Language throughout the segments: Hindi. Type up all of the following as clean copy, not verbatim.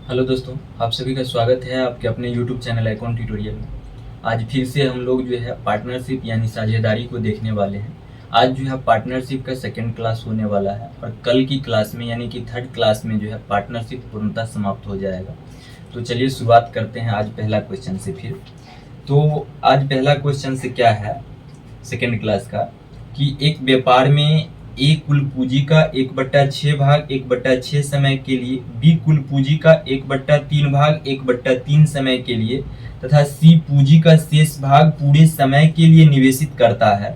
हेलो दोस्तों, आप सभी का स्वागत है आपके अपने यूट्यूब चैनल अकाउंट ट्यूटोरियल में। आज फिर से हम लोग जो है पार्टनरशिप यानी साझेदारी को देखने वाले हैं। आज जो है पार्टनरशिप का सेकंड क्लास होने वाला है और कल की क्लास में यानी कि थर्ड क्लास में जो है पार्टनरशिप पूर्णतः समाप्त हो जाएगा। तो चलिए शुरुआत करते हैं आज पहला क्वेश्चन से। फिर तो आज पहला क्वेश्चन से क्या है सेकेंड क्लास का कि एक व्यापार में ए कुल पूंजी का 1/6 भाग 1/6 समय के लिए, बी कुल पूंजी का 1/3 भाग 1/3 समय के लिए तथा सी पूंजी का शेष भाग पूरे समय के लिए निवेशित करता है।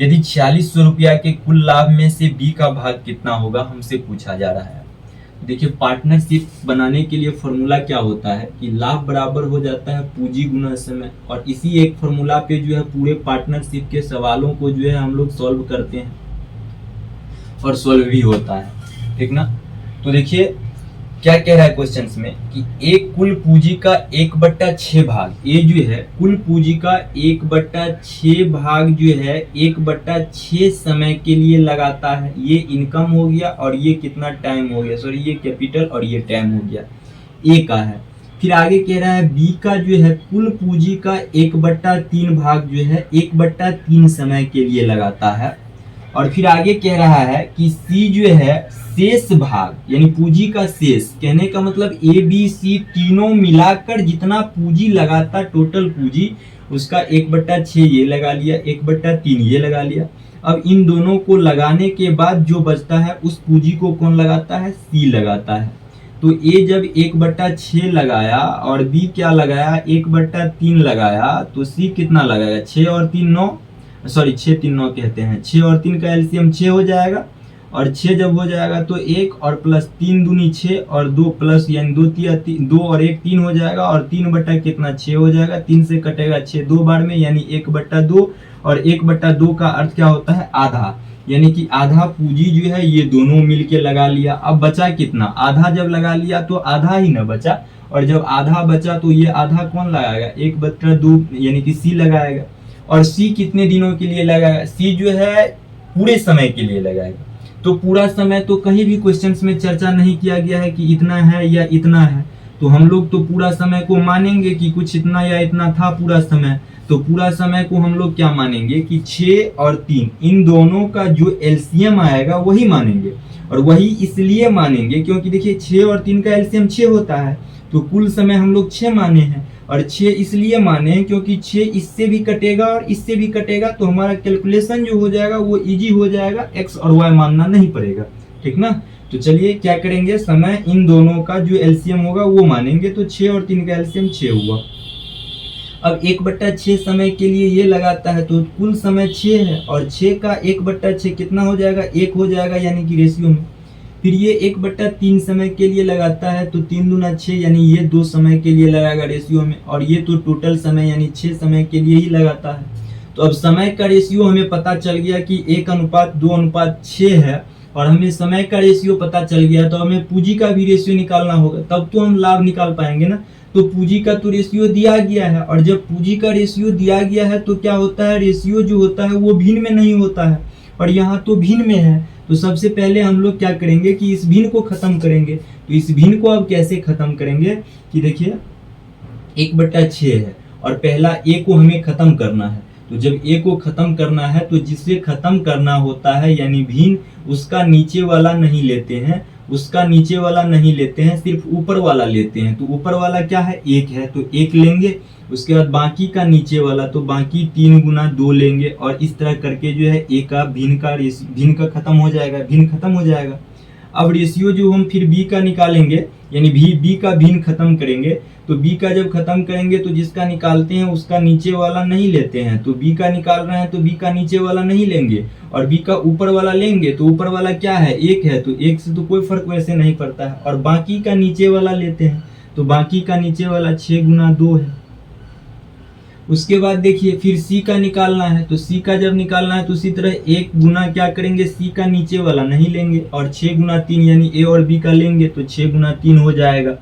यदि 4600 रुपया के कुल लाभ में से बी का भाग कितना होगा, हमसे पूछा जा रहा है। देखिए, पार्टनरशिप बनाने के लिए फॉर्मूला क्या होता है कि लाभ बराबर हो जाता है पूंजी गुना समय, और इसी एक फॉर्मूला पे जो है पूरे पार्टनरशिप के सवालों को जो है हम लोग सॉल्व करते हैं और सॉल्व भी होता है, ठीक ना। तो देखिए क्या कह रहा है क्वेश्चंस में कि एक कुल पूंजी का 1/6 भाग, ये जो है कुल पूंजी का 1/6 भाग जो है 1/6 समय के लिए लगाता है। ये इनकम हो गया और ये कितना टाइम हो गया, सॉरी ये कैपिटल और ये टाइम हो गया, ए का है। फिर आगे कह रहा है बी का जो है कुल पूंजी का 1/3 भाग जो है 1/3 समय के लिए लगाता है। और फिर आगे कह रहा है कि सी जो है शेष भाग यानी पूंजी का शेष, कहने का मतलब ए बी सी तीनों मिलाकर जितना पूंजी लगाता, टोटल पूंजी उसका 1/6 ये लगा लिया, 1/3 ये लगा लिया। अब इन दोनों को लगाने के बाद जो बचता है उस पूंजी को कौन लगाता है, सी लगाता है। तो ए जब 1/6 लगाया और बी क्या लगाया, 1/3 लगाया, तो सी कितना लगाएगा, 6 और 3 9, सॉरी 6 3 9 कहते हैं, 6 और 3 का एलसीएम 6 हो जाएगा। और 6 जब हो जाएगा तो 1 और प्लस 3 दूनी 6 और 2 प्लस यानी 2 और 1 3 हो जाएगा, और 3 बटा कितना 6 हो जाएगा, 3 से कटेगा 6 2 बार में यानी 1/2, और 1/2 का अर्थ क्या होता है, आधा, यानी कि आधा पूंजी जो है ये दोनों मिलके लगा लिया। अब बचा कितना, आधा जब लगा लिया तो आधा ही ना बचा, और जब आधा बचा तो ये आधा कौन लगाएगा, 1/2 यानी कि सी लगाएगा। और सी कितने दिनों के लिए लगाएगा, सी जो है पूरे समय के लिए लगाएगा। तो पूरा समय तो कहीं भी क्वेश्चंस में चर्चा नहीं किया गया है कि इतना है या इतना है, तो हम लोग तो पूरा समय को मानेंगे कि कुछ इतना या इतना था पूरा समय। तो पूरा समय को हम लोग क्या मानेंगे कि 6 और 3 इन दोनों का जो एलसीएम आएगा वही मानेंगे। और वही इसलिए मानेंगे क्योंकि देखिए 6 और 3 का एलसीएम 6 होता है, तो कुल समय हम लोग 6 माने हैं। और 6 इसलिए माने हैं क्योंकि 6 इससे भी कटेगा और इससे भी कटेगा, तो हमारा कैलकुलेशन जो हो जाएगा वो इजी हो जाएगा, एक्स और वाई मानना नहीं पड़ेगा, ठीक ना। तो चलिए क्या करेंगे, समय इन दोनों का जो एलसीएम होगा वो मानेंगे। तो 6 और 3 का एलसीएम 6 हुआ। अब 1/6 समय के लिए ये लगाता है तो कुल समय 6 है, और 6 का 1/6 कितना हो जाएगा, 1 हो जाएगा यानी कि रेशियो में। फिर ये 1/3 समय के लिए लगाता है तो 3 दूना 6 यानी ये 2 समय के लिए लगाएगा रेशियो में, और ये तो टोटल समय यानी 6 समय के लिए ही लगाता है। तो अब समय का रेशियो हमें पता चल गया कि 1:2:6 है, और हमें समय का रेशियो पता चल गया, तो हमें पूंजी का भी रेशियो निकालना होगा, तब तो हम लाभ निकाल पाएंगे ना। तो पूंजी का तो रेशियो दिया गया है, और जब पूंजी का रेशियो दिया गया है तो क्या होता है, रेशियो जो होता है वो भिन्न में नहीं होता है, और यहाँ तो भिन्न में है। तो सबसे पहले हम लोग क्या करेंगे कि इस भिन्न को खत्म करेंगे। तो इस भिन्न को अब कैसे खत्म करेंगे कि देखिए 1/6 है और पहला ए को हमें खत्म करना है। तो जब ए को खत्म करना है तो जिसे खत्म करना होता है यानी भिन्न, उसका नीचे वाला नहीं लेते हैं, उसका नीचे वाला नहीं लेते हैं, सिर्फ ऊपर वाला लेते हैं। तो ऊपर वाला क्या है, 1 है, तो 1 लेंगे। उसके बाद बाकी का नीचे वाला, तो बाकी 3 गुना 2 लेंगे, और इस तरह करके जो है ए का भिन्न का खत्म हो जाएगा, भिन्न खत्म हो जाएगा। अब रेशियो जो हम फिर बी का निकालेंगे यानी बी का भिन्न खत्म करेंगे। तो बी का जब खत्म करेंगे तो जिसका निकालते हैं उसका नीचे वाला नहीं लेते हैं, तो बी का निकाल रहे हैं तो बी का नीचे वाला नहीं लेंगे, और बी का ऊपर वाला लेंगे। तो ऊपर वाला क्या है, 1 है, तो 1 से तो कोई फर्क वैसे नहीं पड़ता है, और बाकी का नीचे वाला लेते हैं। तो बाकी का नीचे वाला 6 गुना 2 है। उसके बाद देखिए फिर सी का निकालना है, तो सी का जब निकालना है तो उसी तरह 1 गुना क्या करेंगे, सी का नीचे वाला नहीं लेंगे, और 6 गुना 3 यानी ए और बी का लेंगे, तो 6 गुना 3 हो जाएगा।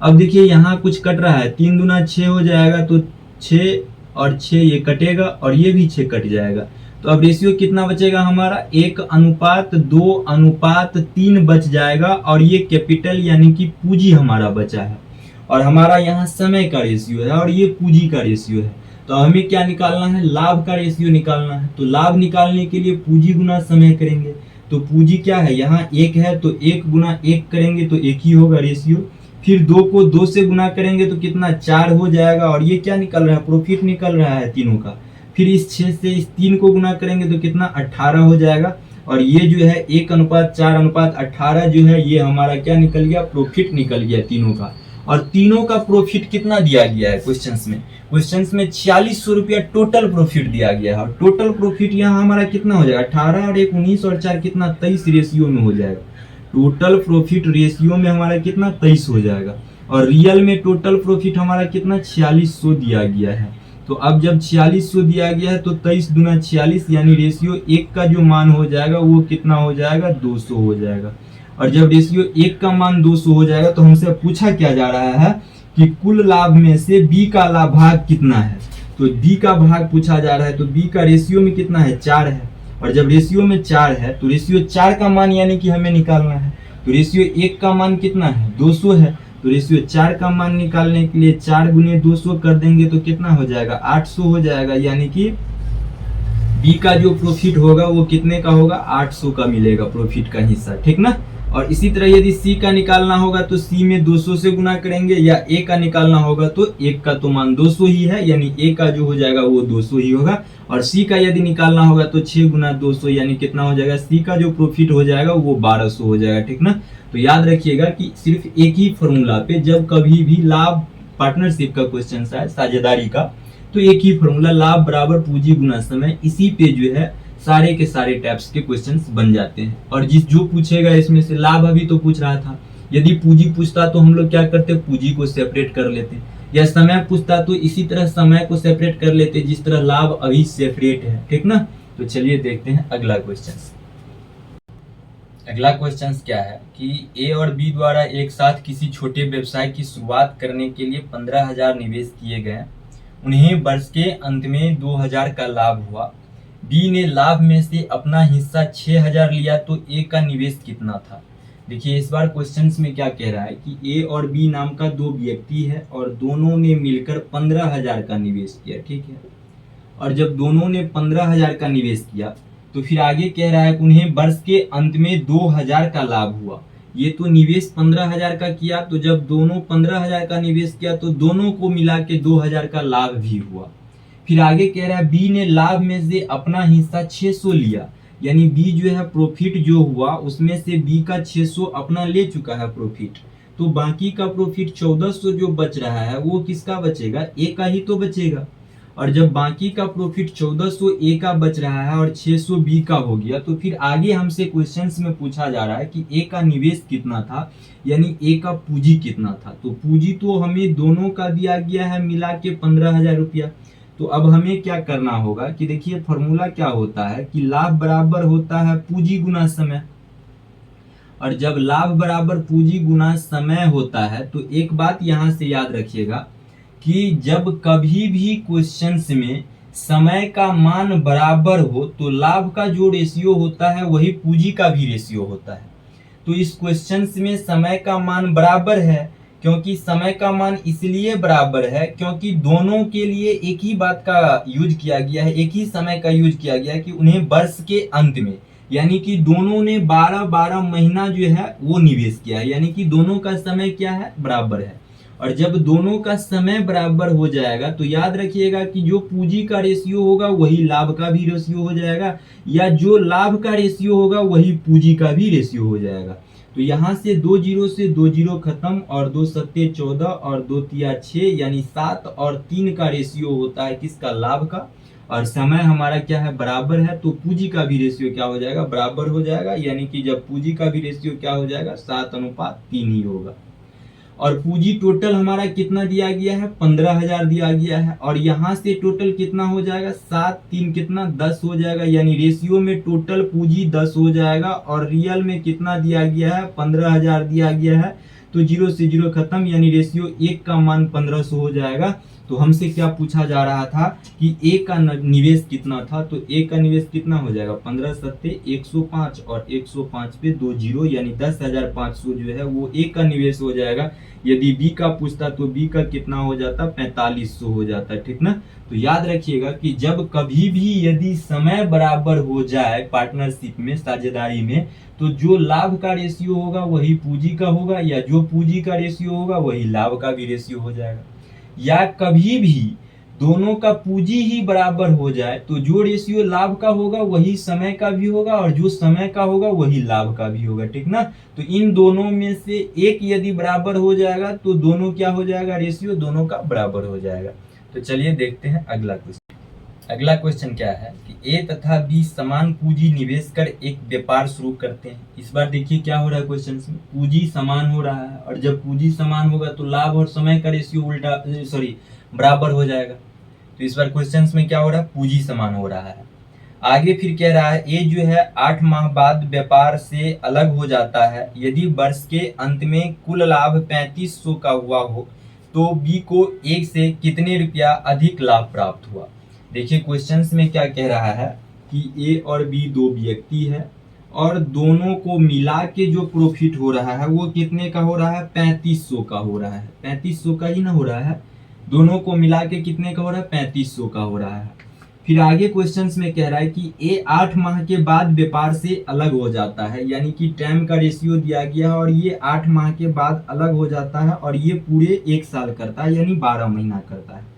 अब देखिए यहाँ कुछ कट रहा है, 3 दूना 6 हो जाएगा, तो 6 और 6 ये कटेगा और ये भी 6 कट जाएगा। तो अब रेशियो कितना बचेगा हमारा, 1:2:3 बच जाएगा, और ये कैपिटल यानी कि पूंजी हमारा बचा है, और हमारा यहाँ समय का रेशियो है और ये पूंजी का रेशियो है। तो हमें क्या निकालना है, लाभ का रेशियो निकालना है। तो लाभ निकालने के लिए पूंजी गुना समय करेंगे। तो पूंजी क्या है, यहाँ 1 है तो 1 गुना 1 करेंगे तो 1 ही होगा रेशियो। फिर 2 को 2 से गुना करेंगे तो कितना, 4 हो जाएगा, और ये क्या निकल रहा है, प्रॉफिट निकल रहा है तीनों का। फिर इस 6 से इस 3 को गुना करेंगे तो कितना, 18 हो जाएगा, और ये जो है 1:4:18 जो है ये हमारा क्या निकल गया, प्रॉफिट निकल गया तीनों का। और तीनों का प्रॉफिट कितना दिया गया है क्वेश्चंस में, 4600 रुपया टोटल प्रॉफिट दिया गया है। और टोटल प्रॉफिट यहाँ हमारा कितना हो जाएगा, 18 और 1 19 और 4 कितना, 23 रेशियो में हो जाएगा। टोटल प्रॉफिट रेशियो में हमारा कितना, 23 हो जाएगा। और रियल में टोटल प्रॉफिट हमारा कितना, 4600 दिया गया है। तो अब जब 4600 दिया गया है तो 23 दूना 46 यानी रेशियो 1 का जो मान हो जाएगा वो कितना हो जाएगा, 200 हो जाएगा। और जब रेशियो 1 का मान 200 हो जाएगा तो हमसे पूछा क्या जा रहा है कि कुल लाभ में से बी का लाभ भाग कितना है। तो डी का भाग पूछा जा रहा है, तो बी का रेशियो में कितना है, 4 है। और जब रेशियो में 4 है तो रेशियो 4 का मान यानी कि हमें निकालना है। तो रेशियो 1 का मान कितना है, 200 है। तो रेशियो 4 का मान निकालने के लिए 4 गुने 200 कर देंगे तो कितना हो जाएगा, 800 हो जाएगा। यानी कि बी का जो प्रॉफिट होगा वो कितने का होगा, 800 का मिलेगा प्रॉफिट का हिस्सा, ठीक ना। और इसी तरह यदि सी का निकालना होगा तो सी में 200 से गुना करेंगे, या ए का निकालना होगा तो 1 का तो मान 200 ही है, यानी ए का जो हो जाएगा वो 200 ही होगा। और सी का यदि निकालना होगा तो 6 गुना 200 यानी कितना हो जाएगा, सी का जो प्रॉफिट हो जाएगा वो 1200 हो जाएगा, ठीक ना। तो याद रखिएगा कि सिर्फ एक ही फॉर्मूला पे जब कभी भी लाभ पार्टनरशिप का क्वेश्चन आए, साझेदारी का, तो एक ही फॉर्मूला, लाभ बराबर पूंजी गुना समय, इसी पे जो है सारे के सारे टाइप्स के क्वेश्चंस बन जाते हैं। और जो पूछेगा इसमें से, लाभ अभी तो पूछ रहा था, यदि पूंजी पूछता तो हम लोग क्या करते, पूंजी को सेपरेट कर लेते, या समय पूछता तो इसी तरह समय को सेपरेट कर लेते जिस तरह लाभ अभी सेपरेट है, ठीक ना। तो चलिए देखते हैं अगला क्वेश्चन। अगला क्वेश्चन क्या है कि ए और बी द्वारा एक साथ किसी छोटे व्यवसाय की शुरुआत करने के लिए 15,000 निवेश किए गए। उन्हें वर्ष के अंत में 2,000 का लाभ हुआ। बी ने लाभ में से अपना हिस्सा 6,000 लिया, तो ए का निवेश कितना था। देखिए इस बार क्वेश्चंस में क्या कह रहा है कि ए और बी नाम का 2 व्यक्ति है और दोनों ने मिलकर 15,000 का निवेश किया, ठीक है। और जब दोनों ने 15,000 का निवेश किया तो फिर आगे कह रहा है कि उन्हें वर्ष के अंत में 2,000 का लाभ हुआ। ये तो निवेश 15,000 का किया, तो जब दोनों 15,000 का निवेश किया तो दोनों को मिला के 2,000 का लाभ भी हुआ। फिर आगे कह रहा है बी ने लाभ में से अपना हिस्सा 600 लिया, यानी बी जो है प्रॉफिट जो हुआ उसमें से बी का 600 अपना ले चुका है प्रॉफिट, तो बाकी का प्रॉफिट 1400 जो बच रहा है वो किसका बचेगा, ए का ही तो बचेगा। और जब बाकी का प्रॉफिट 1400 ए का बच रहा है और 600 बी का हो गया, तो फिर आगे हमसे क्वेश्चंस में पूछा जा रहा है कि ए का निवेश कितना था, यानी ए का पूंजी कितना था। तो पूंजी तो हमें दोनों का दिया गया है मिला के 15,000 रुपया। तो अब हमें क्या करना होगा कि देखिए फॉर्मूला क्या होता है कि लाभ बराबर होता है पूंजी गुना समय। और जब लाभ बराबर पूंजी गुना समय होता है तो एक बात यहां से याद रखिएगा कि जब कभी भी क्वेश्चंस में समय का मान बराबर हो तो लाभ का जो रेशियो होता है वही पूंजी का भी रेशियो होता है। तो इस क्वेश्चंस में समय का मान बराबर है, क्योंकि समय का मान इसलिए बराबर है क्योंकि दोनों के लिए एक ही बात का यूज किया गया है, एक ही समय का यूज किया गया है कि उन्हें वर्ष के अंत में, यानी कि दोनों ने 12-12 महीना जो है वो निवेश किया है, यानी कि दोनों का समय क्या है, बराबर है। और जब दोनों का समय बराबर हो जाएगा तो याद रखिएगा कि जो पूंजी का रेशियो होगा वही लाभ का भी रेशियो हो जाएगा, या जो लाभ का रेशियो होगा वही पूंजी का भी रेशियो हो जाएगा। तो यहाँ से 2 जीरो से 2 जीरो खत्म, और 2 सत्ते 14 और 2 तिया 6, यानी 7 और 3 का रेशियो होता है किसका, लाभ का। और समय हमारा क्या है, बराबर है, तो पूंजी का भी रेशियो क्या हो जाएगा, बराबर हो जाएगा। यानी कि जब पूंजी का भी रेशियो क्या हो जाएगा, 7:3 ही होगा। और पूंजी टोटल हमारा कितना दिया गया है, 15,000 दिया गया है। और यहाँ से टोटल कितना हो जाएगा, 7 3 कितना 10 हो जाएगा, यानी रेशियो में टोटल पूंजी 10 हो जाएगा। और रियल में कितना दिया गया है, 15,000 दिया गया है। तो 0 से 0 खत्म, यानी रेशियो 1 का मान 1500 हो जाएगा। तो हमसे क्या पूछा जा रहा था कि ए का निवेश कितना था, तो ए का निवेश कितना हो जाएगा 15 सत्ते 105 और 105 पे 2 जीरो, यानी 10,500 जो है वो ए का निवेश हो जाएगा। यदि बी का पूछता तो बी का कितना हो जाता 4500 हो जाता, ठीक ना। तो याद रखिएगा कि जब कभी भी यदि समय बराबर हो जाए पार्टनरशिप में, साझेदारी में, तो जो लाभ का रेशियो होगा वही पूंजी का होगा, या जो पूंजी का रेशियो होगा वही लाभ का भी रेशियो हो जाएगा। या कभी भी दोनों का पूंजी ही बराबर हो जाए तो जो रेशियो लाभ का होगा वही समय का भी होगा, और जो समय का होगा वही लाभ का भी होगा, ठीक ना। तो इन दोनों में से एक यदि बराबर हो जाएगा तो दोनों क्या हो जाएगा, रेशियो दोनों का बराबर हो जाएगा। तो चलिए देखते हैं अगला क्वेश्चन। अगला क्वेश्चन क्या है कि ए तथा बी समान पूंजी निवेश कर एक व्यापार शुरू करते हैं। इस बार देखिए क्या हो रहा है क्वेश्चन में, पूंजी समान हो रहा है, और जब पूंजी समान होगा तो लाभ और समय का रेशियो बराबर हो जाएगा। तो इस बार क्वेश्चन में क्या हो रहा है, पूंजी समान हो रहा है। आगे फिर कह रहा है ए जो है 8 माह बाद व्यापार से अलग हो जाता है। यदि वर्ष के अंत में कुल लाभ 3500 का हुआ हो तो बी को 1 से कितने रुपया अधिक लाभ प्राप्त हुआ। देखिए क्वेश्चंस में क्या कह रहा है कि ए और बी दो व्यक्ति है, और दोनों को मिला के जो प्रॉफिट हो रहा है वो कितने का हो रहा है 3500 का हो रहा है। 3500 का ही ना हो रहा है, दोनों को मिला के कितने का हो रहा है 3500 का हो रहा है। फिर आगे क्वेश्चंस में कह रहा है कि ए 8 माह के बाद व्यापार से अलग हो जाता है, यानी कि टाइम का रेशियो दिया गया है और ये 8 माह के बाद अलग हो जाता है, और ये पूरे 1 साल करता है, यानी 12 महीना करता है।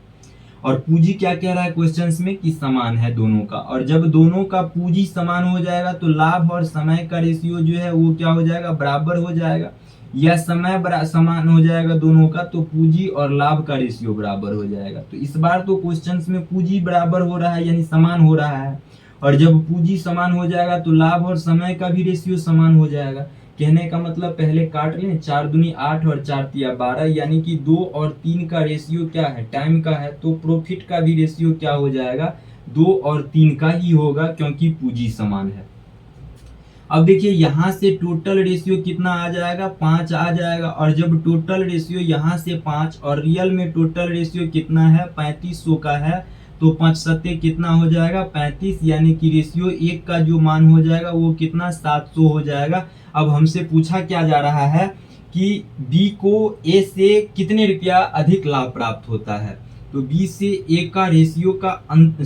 और पूंजी क्या कह रहा है क्वेश्चंस में कि समान है दोनों का, और जब दोनों का पूंजी समान हो जाएगा तो लाभ और समय का रेशियो जो है वो क्या हो जाएगा, बराबर हो जाएगा। या समय समान हो जाएगा दोनों का तो पूंजी और लाभ का रेशियो बराबर हो जाएगा। तो इस बार तो क्वेश्चंस में पूंजी बराबर हो रहा है, यानी समान हो रहा है, और जब पूंजी समान हो जाएगा तो लाभ और समय का भी रेशियो समान हो जाएगा। कहने का मतलब पहले काट लें, 4 दूनी 8 और 4 तिया 12, यानी कि 2 और 3 का रेशियो क्या है, टाइम का है, तो प्रॉफिट का भी रेशियो क्या हो जाएगा 2 और 3 का ही होगा, क्योंकि पूंजी समान है। अब देखिए यहाँ से टोटल रेशियो कितना आ जाएगा 5 आ जाएगा, और जब टोटल रेशियो यहाँ से 5 और रियल में टोटल रेशियो कितना है 3500 का है, तो 5 सत्ते कितना हो जाएगा 35, यानी कि रेशियो 1 का जो मान हो जाएगा वो कितना 700 हो जाएगा। अब हमसे पूछा क्या जा रहा है कि बी को ए से कितने रुपया अधिक लाभ प्राप्त होता है, तो बी से ए का रेशियो का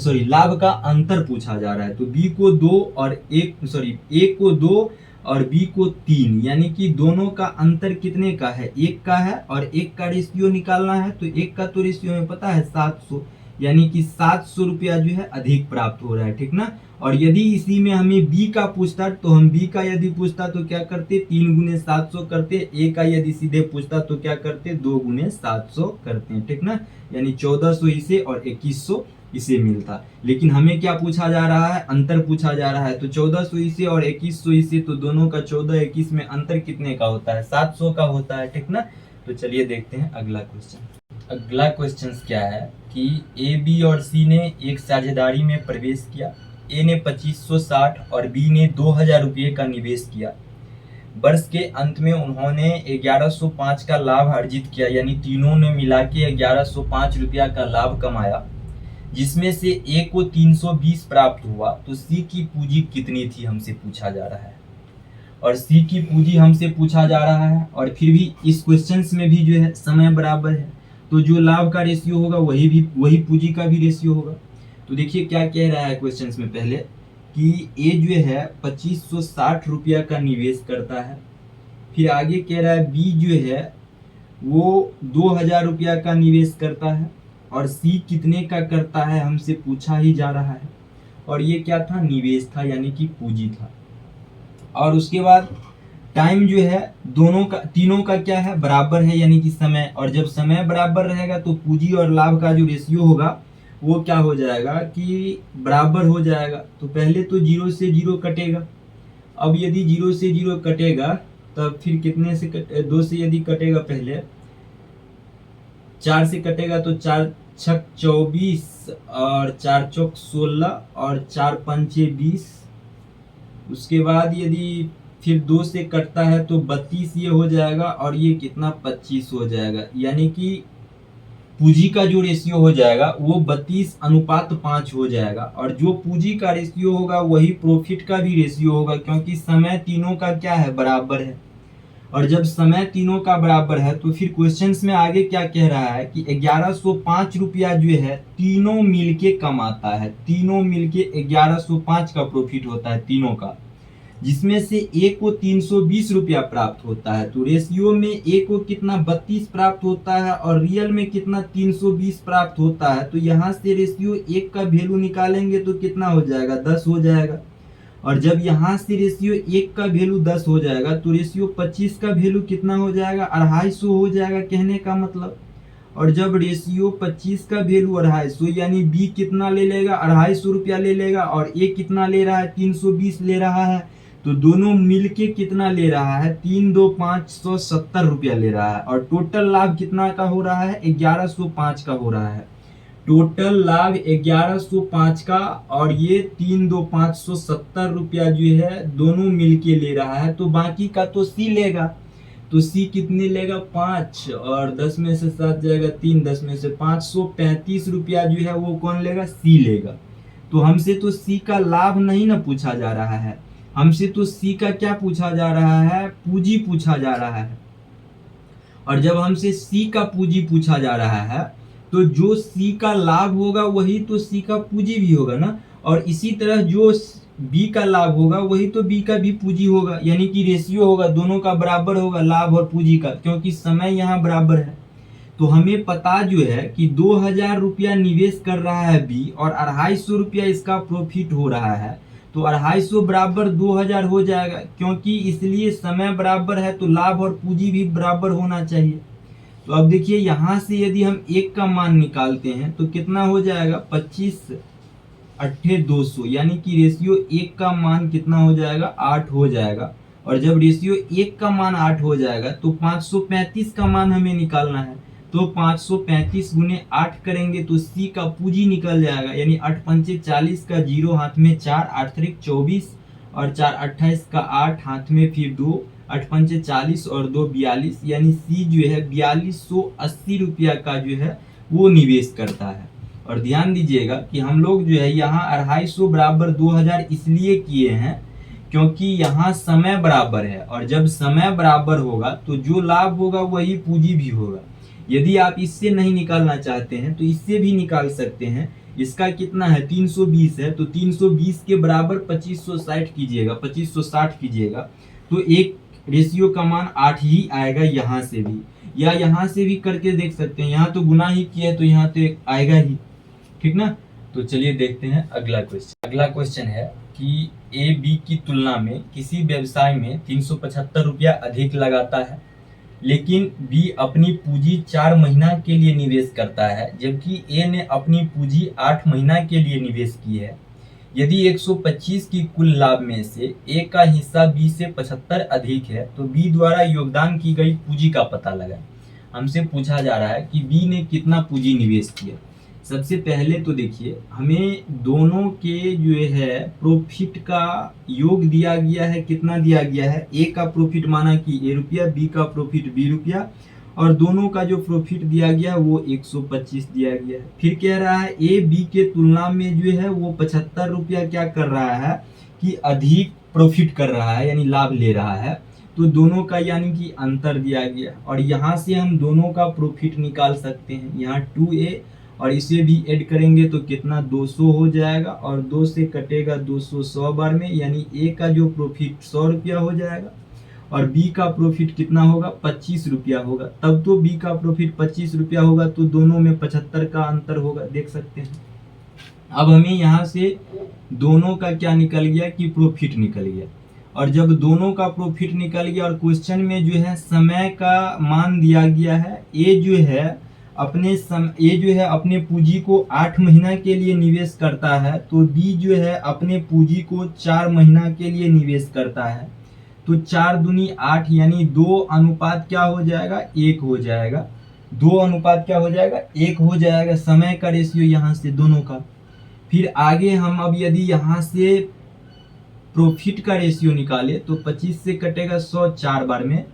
लाभ का अंतर पूछा जा रहा है। तो बी को 2 और ए को 2 और बी को 3, यानी कि दोनों का अंतर कितने का है 1 का है, और 1 का रेशियो निकालना है, तो 1 का तो रेशियो में पता है 700, यानी कि 700 रुपया जो है अधिक प्राप्त हो रहा है, ठीक ना। और यदि इसी में हमें बी का पूछता तो हम बी का यदि पूछता तो क्या करते 3 गुने 700 करते, ए का यदि सीधे पूछता तो क्या करते 2 गुने 700 करते हैं, ठीक ना। यानी 1400 इसे और 2100 इसे मिलता। लेकिन हमें क्या पूछा जा रहा है, अंतर पूछा जा रहा है, तो 1400 इसे और 2100 इसे, तो दोनों का 14 21 में अंतर कितने का होता है 700 का होता है, ठीक ना। तो चलिए देखते हैं अगला क्वेश्चन। अगला क्वेश्चन क्या है कि ए बी और सी ने एक साझेदारी में प्रवेश किया। ए ने 2560 और बी ने 2000 रुपये का निवेश किया। वर्ष के अंत में उन्होंने 1105 का लाभ अर्जित किया, यानी तीनों ने मिला के 1105 रुपया का लाभ कमाया, जिसमें से ए को 320 प्राप्त हुआ। तो सी की पूंजी कितनी थी हमसे पूछा जा रहा है, और सी की पूंजी हमसे पूछा जा रहा है, और फिर भी इस क्वेश्चन में भी जो है समय बराबर है, तो जो लाभ का रेशियो होगा वही पूंजी का भी रेशियो होगा। तो देखिए क्या कह रहा है क्वेश्चन में पहले कि ए जो है 2560 रुपया का निवेश करता है। फिर आगे कह रहा है बी जो है वो 2000 रुपया का निवेश करता है, और सी कितने का करता है हमसे पूछा ही जा रहा है, और ये क्या था निवेश था, यानी कि पूंजी था। और उसके बाद टाइम जो है तीनों का क्या है बराबर है, यानी कि समय, और जब समय बराबर रहेगा तो पूंजी और लाभ का जो रेशियो होगा वो क्या हो जाएगा कि बराबर हो जाएगा। तो पहले तो 0 से 0 कटेगा, अब यदि 0 से 0 कटेगा तब फिर कितने से 2 से यदि कटेगा, पहले 4 से कटेगा तो 4 छक 24 और 4 चौक 16 और 4 पंचे 20। उसके बाद यदि फिर 2 से कटता है तो 32 ये हो जाएगा, और ये कितना 25 हो जाएगा। यानी कि पूंजी का जो रेशियो हो जाएगा वो 32:5 हो जाएगा, और जो पूंजी का रेशियो होगा वही प्रॉफिट का भी रेशियो होगा, क्योंकि समय तीनों का क्या है, बराबर है। और जब समय तीनों का बराबर है तो फिर क्वेश्चंस में आगे क्या कह रहा है कि 1105 रुपया जो है तीनों मिलके कमाता है, तीनों मिलके 1105 का प्रॉफिट होता है तीनों का, जिसमें से ए को 320 रुपया प्राप्त होता है। तो रेशियो में ए को कितना 32 प्राप्त होता है और रियल में कितना 320 प्राप्त होता है। तो यहाँ से रेशियो 1 का वैल्यू निकालेंगे तो कितना हो जाएगा, 10 हो जाएगा। और जब यहाँ से रेशियो 1 का वैल्यू 10 हो जाएगा तो रेशियो 25 का वैल्यू कितना हो जाएगा, 250 हो जाएगा, कहने का मतलब। और जब रेशियो 25 का वैल्यू 250, यानी बी कितना ले लेगा, 250 रुपया ले लेगा, और ए कितना ले रहा है, 320 ले रहा है। तो दोनों मिलके कितना ले रहा है, 3×2=570 रुपया ले रहा है। और टोटल लाभ कितना का हो रहा है, 1105 का हो रहा है। टोटल लाभ 1105 का, और ये 3×2=570 रुपया जो है दोनों मिलके ले रहा है। तो बाकी का तो सी लेगा, तो सी कितने लेगा, 5, और 10 में से 7 जाएगा 3, 10 में से 535 रुपया जो है वो कौन लेगा, सी लेगा। तो हमसे तो सी का लाभ नहीं ना पूछा जा रहा है, हमसे तो सी का क्या पूछा जा रहा है, पूंजी पूछा जा रहा है। और जब हमसे सी का पूंजी पूछा जा रहा है तो जो सी का लाभ होगा वही तो सी का पूंजी भी होगा ना। और इसी तरह जो बी का लाभ होगा वही तो बी का भी पूंजी होगा, यानी कि रेशियो होगा, दोनों का बराबर होगा लाभ और पूंजी का, क्योंकि समय यहाँ बराबर है। तो हमें पता जो है कि 2000 रुपया निवेश कर रहा है बी और 250 रुपया इसका प्रॉफिट हो रहा है। तो 250 बराबर 2000 हो जाएगा, क्योंकि इसलिए समय बराबर है तो लाभ और पूंजी भी बराबर होना चाहिए। तो अब देखिए यहाँ से यदि हम 1 का मान निकालते हैं तो कितना हो जाएगा, 25×8=200, यानी कि रेशियो 1 का मान कितना हो जाएगा, 8 हो जाएगा। और जब रेशियो 1 का मान 8 हो जाएगा तो 535 का मान हमें निकालना है। तो 535 × 8 करेंगे तो सी का पूंजी निकल जाएगा, यानी 8×5 = 40 का 0 हाथ में 4, 8×3 = 24, और 4×28 का 8 हाथ में फिर 2, 8×5 = 40 और 2 42, यानी सी जो है 4280 रुपया का जो है वो निवेश करता है। और ध्यान दीजिएगा कि हम लोग जो है यहाँ 250 बराबर 2000 इसलिए किए हैं क्योंकि यहाँ समय बराबर है, और जब समय बराबर होगा तो जो लाभ होगा वही पूंजी भी होगा। यदि आप इससे नहीं निकालना चाहते हैं तो इससे भी निकाल सकते हैं। इसका कितना है, 320 है, तो 320 के बराबर 2560 कीजिएगा, 2560 कीजिएगा तो एक रेशियो का मान 8 ही आएगा यहाँ से भी, या यहाँ से भी करके देख सकते हैं। यहाँ तो गुना ही किया है तो यहाँ तो आएगा ही, ठीक ना। तो चलिए देखते हैं अगला क्वेश्चन। अगला क्वेश्चन है कि ए बी की तुलना में किसी व्यवसाय में 375 रुपया अधिक लगाता है, लेकिन बी अपनी पूंजी 4 महीना के लिए निवेश करता है, जबकि ए ने अपनी पूंजी 8 महीना के लिए निवेश की है। यदि 125 की कुल लाभ में से ए का हिस्सा बी से 75 अधिक है तो बी द्वारा योगदान की गई पूंजी का पता लगाएं। हमसे पूछा जा रहा है कि बी ने कितना पूंजी निवेश किया। सबसे पहले तो देखिए हमें दोनों के जो है प्रॉफिट का योग दिया गया है, कितना दिया गया है, ए का प्रॉफिट माना कि ए रुपया, बी का प्रॉफिट बी रुपया, और दोनों का जो प्रॉफिट दिया गया है वो 125 दिया गया है। फिर कह रहा है ए बी के तुलना में जो है वो 75 रुपया क्या कर रहा है कि अधिक प्रॉफिट कर रहा है, यानी लाभ ले रहा है। तो दोनों का यानी कि अंतर दिया गया, और यहाँ से हम दोनों का प्रॉफिट निकाल सकते हैं। यहाँ 2a और इसे भी ऐड करेंगे तो कितना 200 हो जाएगा, और 2 से कटेगा 200 100 बार में, यानी ए का जो प्रॉफिट 100 रुपया हो जाएगा और बी का प्रॉफिट कितना होगा, 25 रुपया होगा। तब तो बी का प्रॉफिट 25 रुपया होगा, तो दोनों में 75 का अंतर होगा, देख सकते हैं। अब हमें यहाँ से दोनों का क्या निकल गया कि प्रॉफिट निकल गया, और जब दोनों का प्रॉफिट निकल गया और क्वेश्चन में जो है समय का मान दिया गया है, ए जो है अपने पूंजी को 8 महीना के लिए निवेश करता है, तो बी जो है अपने पूंजी को 4 महीना के लिए निवेश करता है। तो 4 दूनी 8, यानी 2 अनुपात क्या हो जाएगा, 1 हो जाएगा। 2 अनुपात क्या हो जाएगा, 1 हो जाएगा समय का रेशियो यहाँ से दोनों का। फिर आगे हम अब यदि यहाँ से प्रॉफिट का रेशियो निकाले तो 25 से कटेगा 100 4 बार में,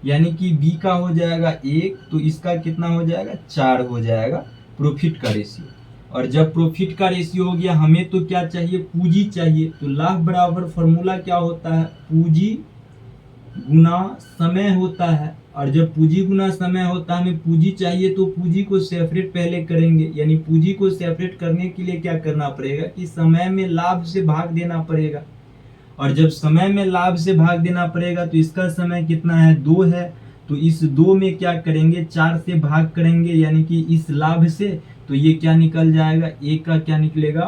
यानी कि बी का हो जाएगा 1, तो इसका कितना हो जाएगा 4 हो जाएगा प्रॉफिट का रेशियो। और जब प्रॉफिट का रेशियो हो गया, हमें तो क्या चाहिए, पूंजी चाहिए। तो लाभ बराबर फॉर्मूला क्या होता है, पूंजी गुना समय होता है। और जब पूंजी गुना समय होता है, हमें पूंजी चाहिए तो पूंजी को सेपरेट पहले करेंगे, यानी पूंजी को सेपरेट करने के लिए क्या करना पड़ेगा कि समय में लाभ से भाग देना पड़ेगा। और जब समय में लाभ से भाग देना पड़ेगा तो इसका समय कितना है, 2 है, तो इस 2 में क्या करेंगे, 4 से भाग करेंगे, यानी कि इस लाभ से, तो ये क्या निकल जाएगा, एक का क्या निकलेगा,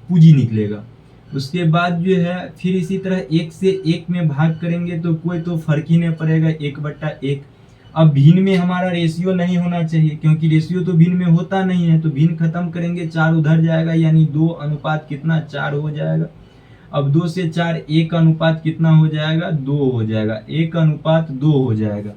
पूंजी निकलेगा। उसके बाद जो है फिर इसी तरह 1 से 1 में भाग करेंगे तो कोई तो फर्क ही नहीं पड़ेगा, 1/1। अब भिन्न में हमारा रेशियो नहीं होना चाहिए, क्योंकि रेशियो तो भिन्न में होता नहीं है, तो भिन्न खत्म करेंगे, 4 उधर जाएगा, यानी 2 अनुपात कितना, 4 हो जाएगा। अब 2 से 4 1 अनुपात कितना हो जाएगा, 2 हो जाएगा, 1/2 हो जाएगा।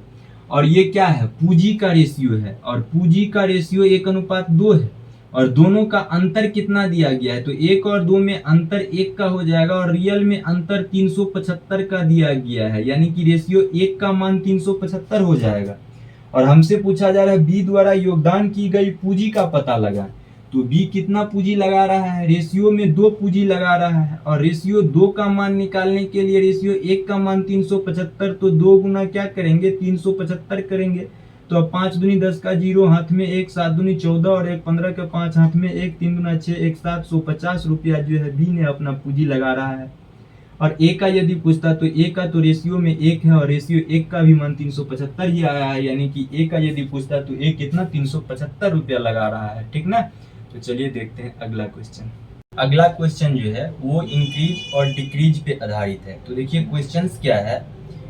और ये क्या है, पूंजी का रेशियो है, और पूंजी का रेशियो 1/2 है, और दोनों का अंतर कितना दिया गया है, तो 1 और 2 में अंतर 1 का हो जाएगा, और रियल में अंतर 375 का दिया गया है, यानी कि रेशियो 1 का मान 375 हो जाएगा। और हमसे पूछा जा रहा है बी द्वारा योगदान की गई पूंजी का पता लगा, तो बी कितना पूंजी लगा रहा है, रेशियो में 2 पूंजी लगा रहा है, और रेशियो 2 का मान निकालने के लिए रेशियो 1 का मान 375, तो 2 गुना क्या करेंगे, 375 करेंगे। तो अब 5 दूनी 10 का 0 हाथ में 1, 7 दूनी 14 और 1 15 का 5 हाथ में 1, 3 दूना 6, 1 750 रुपया जो है बी ने अपना पूंजी लगा रहा है। और ए का यदि पूछता तो ए का तो रेशियो में 1 है, और रेशियो 1 का भी मान 375 ही आया है, यानी कि ए का यदि पूछता तो ए कितना 375 रुपया लगा रहा है, ठीक ना। तो चलिए देखते हैं अगला क्वेश्चन। अगला क्वेश्चन जो है वो इंक्रीज और डिक्रीज पे आधारित है। तो देखिए क्वेश्चंस क्या है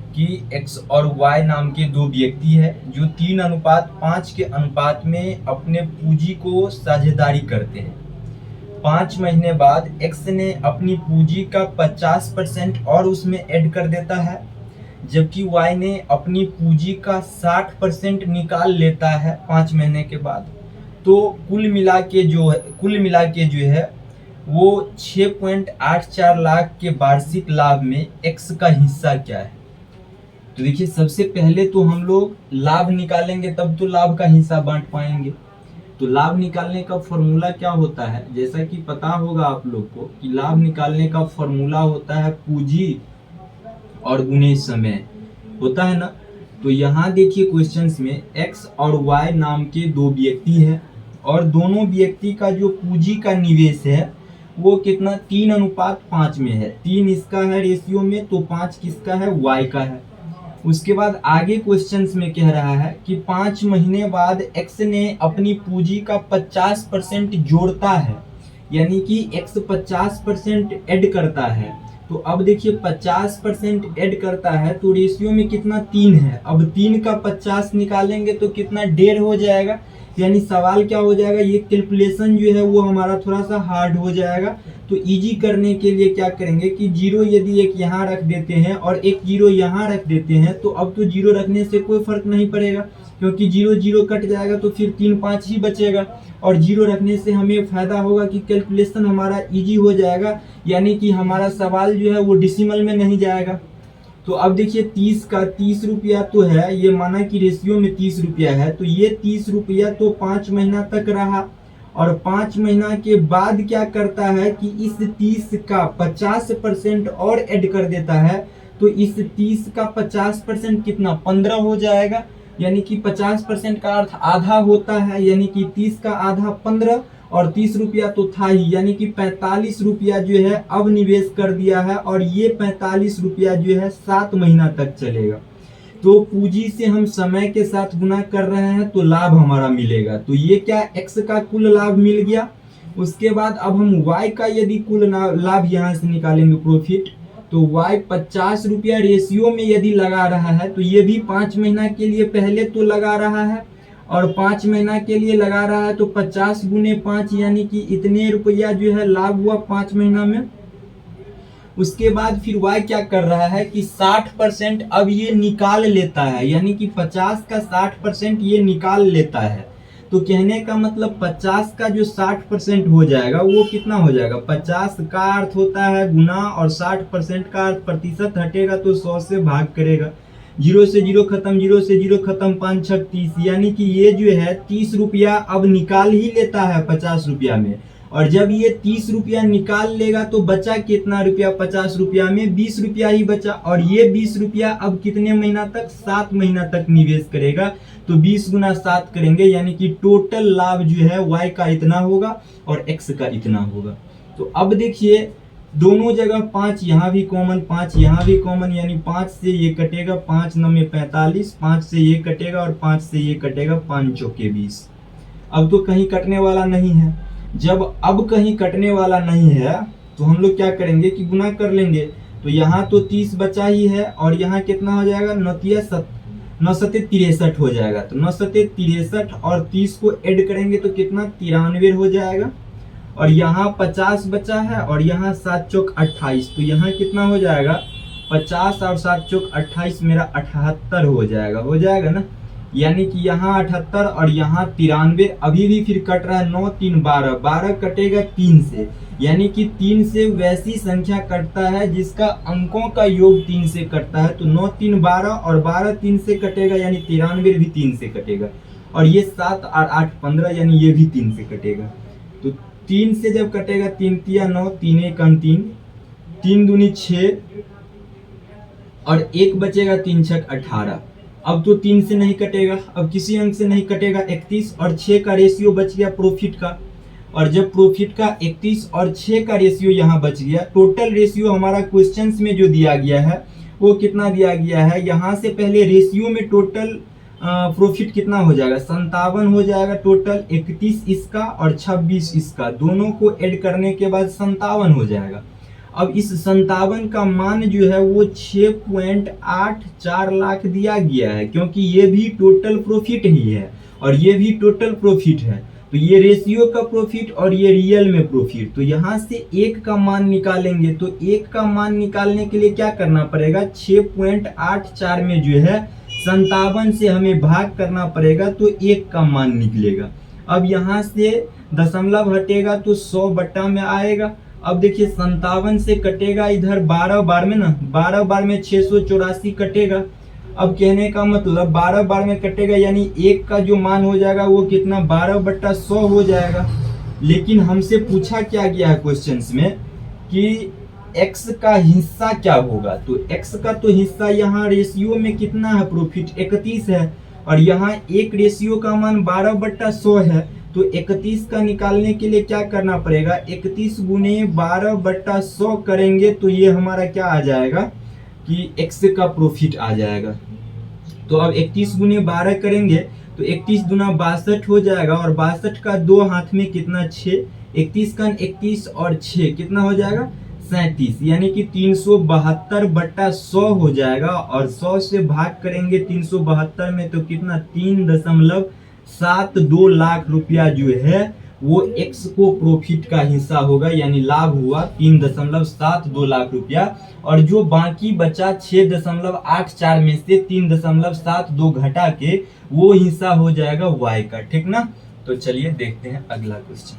कि x और y नाम के 2 व्यक्ति है जो 3:5 के अनुपात में अपने पूंजी को साझेदारी करते हैं। 5 महीने बाद x ने अपनी पूंजी का 50% और उसमें ऐड कर देता है, जबकि y ने अपनी पूंजी का 60% निकाल लेता है 5 महीने के बाद। तो कुल मिला के जो है वो 6.84 लाख के वार्षिक लाभ में x का हिस्सा क्या है। तो देखिए सबसे पहले तो हम लोग लाभ निकालेंगे, तब तो लाभ का हिस्सा बांट पाएंगे। तो लाभ निकालने का फॉर्मूला क्या होता है, जैसा कि पता होगा आप लोग को कि लाभ निकालने का फॉर्मूला होता है पूंजी और गुणे समय, होता है ना। तो यहाँ देखिए क्वेश्चंस में x और y नाम के 2 व्यक्ति है, और दोनों व्यक्ति का जो पूंजी का निवेश है वो कितना 3:5 में है। 3 इसका है रेशियो में, तो 5 किसका है, y का है। उसके बाद आगे क्वेश्चंस में कह रहा है कि 5 महीने बाद x ने अपनी पूंजी का 50% जोड़ता है, यानी कि x 50% ऐड करता है। तो अब देखिए 50% ऐड करता है तो रेशियो में कितना 3 है। अब 3 का 50 निकालेंगे तो कितना 1.5 हो जाएगा, यानी सवाल क्या हो जाएगा, ये कैलकुलेशन जो है वो हमारा थोड़ा सा हार्ड हो जाएगा। तो इजी करने के लिए क्या करेंगे कि 0 यदि एक यहाँ रख देते हैं और एक 0 यहाँ रख देते हैं, तो अब तो 0 रखने से कोई फर्क नहीं पड़ेगा, क्योंकि 0 0 कट जाएगा तो फिर 3 5 ही बचेगा। और 0 रखने से हमें फायदा होगा कि कैलकुलेशन हमारा इजी हो जाएगा, यानी कि हमारा सवाल जो है वो डिसिमल में नहीं जाएगा। तो अब देखिए 30 का 30 रुपया तो है, ये माना कि रेशियो में 30 रुपया है, तो ये 30 रुपया तो 5 महीना तक रहा, और 5 महीना के बाद क्या करता है कि इस 30 का 50% और ऐड कर देता है। तो इस 30 का 50% कितना 15 हो जाएगा, यानी कि 50% का अर्थ आधा होता है, यानी कि 30 का आधा 15, और 30 रुपया तो था ही, यानी कि 45 रुपया जो है अब निवेश कर दिया है, और ये 45 रुपया जो है 7 महीना तक चलेगा। तो पूंजी से हम समय के साथ गुना कर रहे हैं तो लाभ हमारा मिलेगा। तो ये क्या x का कुल लाभ मिल गया। उसके बाद अब हम y का यदि कुल लाभ यहाँ से निकालेंगे प्रॉफिट, तो y 50 रुपया रेशियो में यदि लगा रहा है तो ये भी 5 महीना के लिए पहले तो लगा रहा है, और 5 महीना के लिए लगा रहा है, तो 50 गुने 5 यानी कि इतने रुपया जो है लाभ हुआ 5 महीना में। उसके बाद फिर y क्या कर रहा है कि 60% अब ये निकाल लेता है, यानी कि 50 का 60% ये निकाल लेता है। तो कहने का मतलब 50 का जो 60% हो जाएगा वो कितना हो जाएगा, 50 का अर्थ होता है गुना और 60% का अर्थ प्रतिशत हटेगा तो 100 से भाग करेगा। 0 से 0 खत्म, 0 से 0 खत्म, 5 छक 30, यानी कि ये जो है 30 रुपया अब निकाल ही लेता है 50 रुपया में। और जब ये 30 रुपया निकाल लेगा तो बचा कितना रुपया, 50 रुपया में 20 रुपया ही बचा। और ये 20 रुपया अब कितने महीना तक, 7 महीना तक निवेश करेगा। तो 20 गुना 7 करेंगे, यानी कि टोटल लाभ जो है y का इतना होगा और x का इतना होगा। तो अब देखिए दोनों जगह 5 यहाँ भी कॉमन, 5 यहाँ भी कॉमन, यानी 5 से ये कटेगा, 5 9 45, 5 से ये कटेगा और 5 से ये कटेगा, 5 चौके 20। अब तो कहीं कटने वाला नहीं है। जब अब कहीं कटने वाला नहीं है तो हम लोग क्या करेंगे कि गुना कर लेंगे। तो यहाँ तो 30 बचा ही है और यहाँ कितना हो जाएगा, 9 सत्ते 63 हो जाएगा। तो 9 सत्ते 63 और 30 को ऐड करेंगे तो कितना, 93 हो जाएगा। और यहाँ 50 बचा है और यहाँ 7 चौक 28, तो यहाँ कितना हो जाएगा, 50 और 7 चौक 28 मेरा 78 हो जाएगा ना। यानी कि यहाँ 78 और यहाँ 93, अभी भी फिर कट रहा है, 9 3 12, 12 कटेगा 3 से, यानी कि 3 से वैसी संख्या कटता है जिसका अंकों का योग 3 से कटता है। तो 9 3 12 और 12 3 से कटेगा, यानी 93 भी 3 से कटेगा। और ये 7 और 8 15, यानी ये भी 3 से कटेगा। तो 3 से जब कटेगा, 3 तिया 9, 3 1 3, 3 दूनी 6 और 1 बचेगा, 3 छक 18। अब तो 3 से नहीं कटेगा, अब किसी अंक से नहीं कटेगा, 31 और 6 का रेशियो बच गया प्रॉफिट का। और जब प्रॉफिट का 31 और 6 का रेशियो यहाँ बच गया, टोटल रेशियो हमारा क्वेश्चंस में जो दिया गया है वो कितना दिया गया है, यहाँ से पहले रेशियो में टोटल प्रॉफिट कितना हो जाएगा, 57 हो जाएगा टोटल। 31 इसका और 26 इसका, दोनों को ऐड करने के बाद 57 हो जाएगा। अब इस 57 का मान जो है वो 6.84 लाख दिया गया है, क्योंकि ये भी टोटल प्रॉफिट ही है और ये भी टोटल प्रॉफिट है। तो ये रेशियो का प्रॉफिट और ये रियल में प्रॉफिट। तो यहाँ से 1 का मान निकालेंगे, तो 1 का मान निकालने के लिए क्या करना पड़ेगा, 6.84 में जो है 57 से हमें भाग करना पड़ेगा, तो 1 का मान निकलेगा। अब यहाँ से दशमलव हटेगा तो 100 बट्टा में आएगा। अब देखिए 57 से कटेगा इधर 12 बार में ना, 12 बार में 684 कटेगा। अब कहने का मतलब 12 बार में कटेगा, यानी 1 का जो मान हो जाएगा वो कितना, 12 बट्टा 100 हो जाएगा। लेकिन हमसे पूछा क्या गया है क्वेश्चंस में कि x का हिस्सा क्या होगा। तो x का तो हिस्सा यहाँ रेशियो में कितना है, प्रॉफिट 31 है और यहाँ एक रेशियो का मान 12 बट्टा 100 है। तो 31 का निकालने के लिए क्या करना पड़ेगा, 31 गुने 12 बट्टा 100 करेंगे तो ये हमारा क्या आ जाएगा कि x का प्रॉफिट आ जाएगा। तो अब 31 गुने 12 करेंगे तो 31 दुना 62 हो जाएगा और 62 का 2 हाथ में कितना, 6, 31 का 31 और 6 कितना हो जाएगा, 37, यानी कि 372 बट्टा 100 हो जाएगा। और 100 से भाग करेंगे 372 में तो कितना, 3.72 लाख रुपया जो है वो x को प्रॉफिट का हिस्सा होगा, यानी लाभ हुआ 3.72 लाख रुपया। और जो बाकी बचा 6.84 में से 3.72 घटा के वो हिस्सा हो जाएगा y का, ठीक ना। तो चलिए देखते हैं अगला क्वेश्चन।